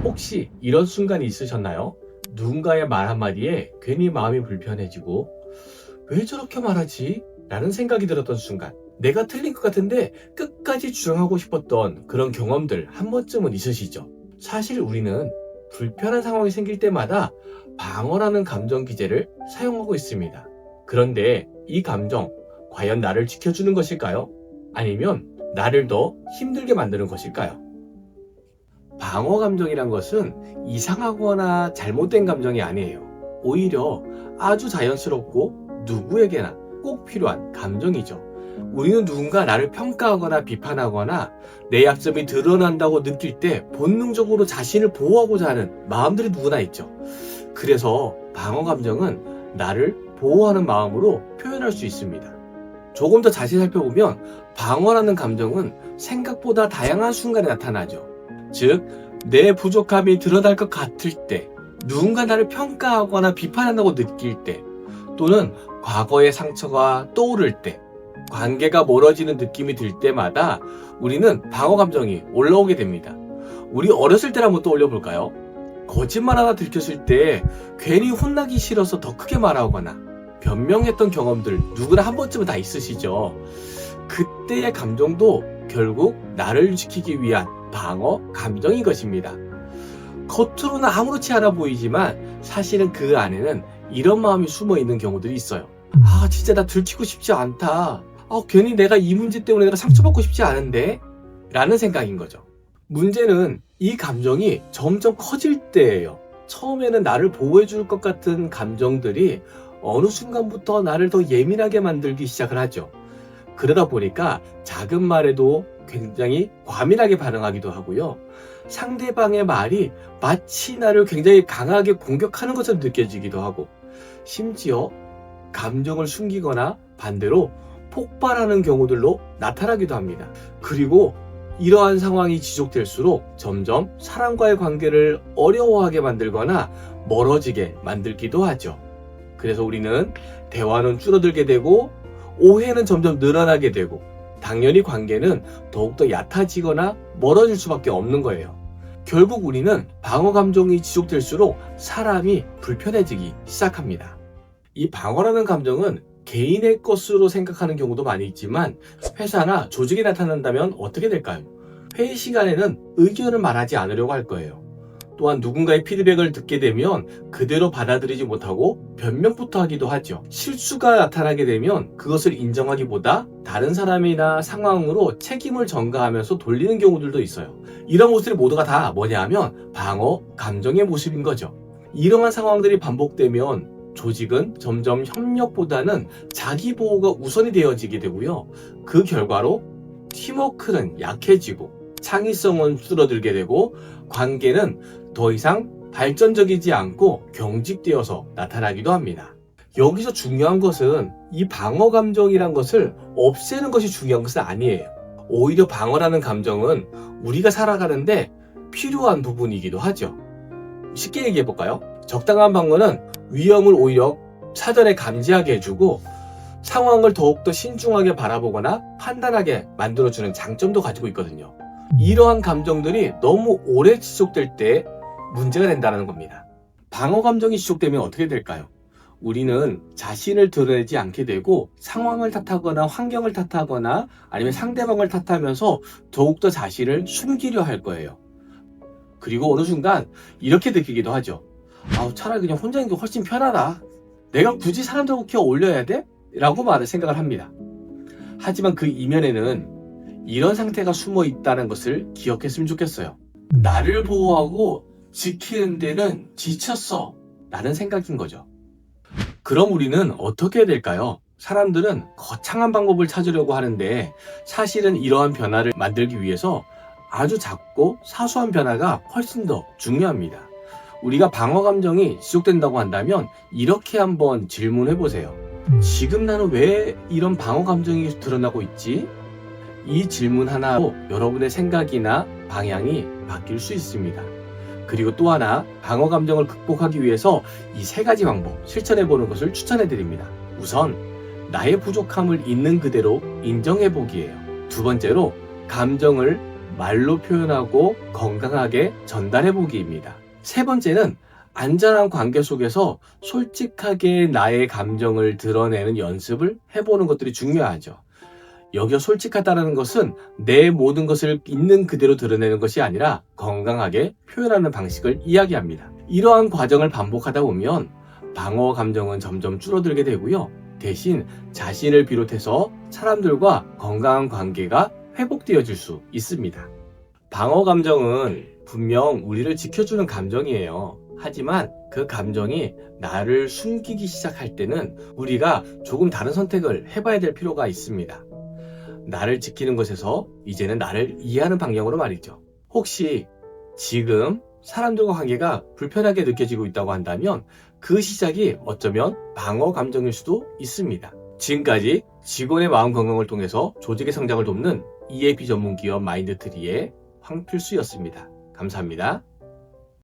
혹시 이런 순간이 있으셨나요? 누군가의 말 한마디에 괜히 마음이 불편해지고 왜 저렇게 말하지? 라는 생각이 들었던 순간, 내가 틀린 것 같은데 끝까지 주장하고 싶었던 그런 경험들 한 번쯤은 있으시죠? 사실 우리는 불편한 상황이 생길 때마다 방어라는 감정 기제를 사용하고 있습니다. 그런데 이 감정, 과연 나를 지켜주는 것일까요? 아니면 나를 더 힘들게 만드는 것일까요? 방어 감정이란 것은 이상하거나 잘못된 감정이 아니에요. 오히려 아주 자연스럽고 누구에게나 꼭 필요한 감정이죠. 우리는 누군가 나를 평가하거나 비판하거나 내 약점이 드러난다고 느낄 때 본능적으로 자신을 보호하고자 하는 마음들이 누구나 있죠. 그래서 방어 감정은 나를 보호하는 마음으로 표현할 수 있습니다. 조금 더 자세히 살펴보면 방어라는 감정은 생각보다 다양한 순간에 나타나죠. 즉, 내 부족함이 드러날 것 같을 때, 누군가 나를 평가하거나 비판한다고 느낄 때, 또는 과거의 상처가 떠오를 때, 관계가 멀어지는 느낌이 들 때마다 우리는 방어 감정이 올라오게 됩니다. 우리 어렸을 때를 한번 떠올려 볼까요? 거짓말 하나 들켰을 때 괜히 혼나기 싫어서 더 크게 말하거나 변명했던 경험들 누구나 한 번쯤은 다 있으시죠. 그때의 감정도 결국 나를 지키기 위한 방어 감정인 것입니다. 겉으로는 아무렇지 않아 보이지만 사실은 그 안에는 이런 마음이 숨어 있는 경우들이 있어요. 진짜 나 들키고 싶지 않다. 괜히 내가 이 문제 때문에 내가 상처받고 싶지 않은데? 라는 생각인 거죠. 문제는 이 감정이 점점 커질 때예요. 처음에는 나를 보호해줄 것 같은 감정들이 어느 순간부터 나를 더 예민하게 만들기 시작을 하죠. 그러다 보니까 작은 말에도 굉장히 과민하게 반응하기도 하고요. 상대방의 말이 마치 나를 굉장히 강하게 공격하는 것처럼 느껴지기도 하고, 심지어 감정을 숨기거나 반대로 폭발하는 경우들로 나타나기도 합니다. 그리고 이러한 상황이 지속될수록 점점 사람과의 관계를 어려워하게 만들거나 멀어지게 만들기도 하죠. 그래서 우리는 대화는 줄어들게 되고 오해는 점점 늘어나게 되고 당연히 관계는 더욱더 얕아지거나 멀어질 수밖에 없는 거예요. 결국 우리는 방어 감정이 지속될수록 사람이 불편해지기 시작합니다. 이 방어라는 감정은 개인의 것으로 생각하는 경우도 많이 있지만 회사나 조직에 나타난다면 어떻게 될까요? 회의 시간에는 의견을 말하지 않으려고 할 거예요. 또한 누군가의 피드백을 듣게 되면 그대로 받아들이지 못하고 변명부터 하기도 하죠. 실수가 나타나게 되면 그것을 인정하기보다 다른 사람이나 상황으로 책임을 전가하면서 돌리는 경우들도 있어요. 이런 모습들이 모두가 다 뭐냐 하면 방어 감정의 모습인 거죠. 이러한 상황들이 반복되면 조직은 점점 협력보다는 자기 보호가 우선이 되어지게 되고요. 그 결과로 팀워크는 약해지고 창의성은 줄어들게 되고 관계는 더 이상 발전적이지 않고 경직되어서 나타나기도 합니다. 여기서 중요한 것은 이 방어 감정이란 것을 없애는 것이 중요한 것은 아니에요. 오히려 방어라는 감정은 우리가 살아가는데 필요한 부분이기도 하죠. 쉽게 얘기해 볼까요? 적당한 방어는 위험을 오히려 사전에 감지하게 해주고 상황을 더욱더 신중하게 바라보거나 판단하게 만들어주는 장점도 가지고 있거든요. 이러한 감정들이 너무 오래 지속될 때 문제가 된다는 겁니다. 방어 감정이 지속되면 어떻게 될까요? 우리는 자신을 드러내지 않게 되고 상황을 탓하거나 환경을 탓하거나 아니면 상대방을 탓하면서 더욱더 자신을 숨기려 할 거예요. 그리고 어느 순간 이렇게 느끼기도 하죠. 차라리 그냥 혼자 있는 게 훨씬 편하다. 내가 굳이 사람들 웃겨 올려야 돼? 라고 생각을 합니다. 하지만 그 이면에는 이런 상태가 숨어 있다는 것을 기억했으면 좋겠어요. 나를 보호하고 지키는 데는 지쳤어 라는 생각인 거죠. 그럼 우리는 어떻게 해야 될까요? 사람들은 거창한 방법을 찾으려고 하는데 사실은 이러한 변화를 만들기 위해서 아주 작고 사소한 변화가 훨씬 더 중요합니다. 우리가 방어 감정이 지속된다고 한다면 이렇게 한번 질문해 보세요. 지금 나는 왜 이런 방어 감정이 드러나고 있지? 이 질문 하나로 여러분의 생각이나 방향이 바뀔 수 있습니다. 그리고 또 하나, 방어 감정을 극복하기 위해서 이 세 가지 방법 실천해 보는 것을 추천해 드립니다. 우선 나의 부족함을 있는 그대로 인정해 보기예요. 두 번째로 감정을 말로 표현하고 건강하게 전달해보기입니다. 세 번째는 안전한 관계 속에서 솔직하게 나의 감정을 드러내는 연습을 해보는 것들이 중요하죠. 여기서 솔직하다는 것은 내 모든 것을 있는 그대로 드러내는 것이 아니라 건강하게 표현하는 방식을 이야기합니다. 이러한 과정을 반복하다 보면 방어 감정은 점점 줄어들게 되고요. 대신 자신을 비롯해서 사람들과 건강한 관계가 회복되어질 수 있습니다. 방어 감정은 분명 우리를 지켜주는 감정이에요. 하지만 그 감정이 나를 숨기기 시작할 때는 우리가 조금 다른 선택을 해봐야 될 필요가 있습니다. 나를 지키는 것에서 이제는 나를 이해하는 방향으로 말이죠. 혹시 지금 사람들과 관계가 불편하게 느껴지고 있다고 한다면 그 시작이 어쩌면 방어 감정일 수도 있습니다. 지금까지 직원의 마음 건강을 통해서 조직의 성장을 돕는 EAP 전문 기업 마인드트리의 황필수였습니다. 감사합니다.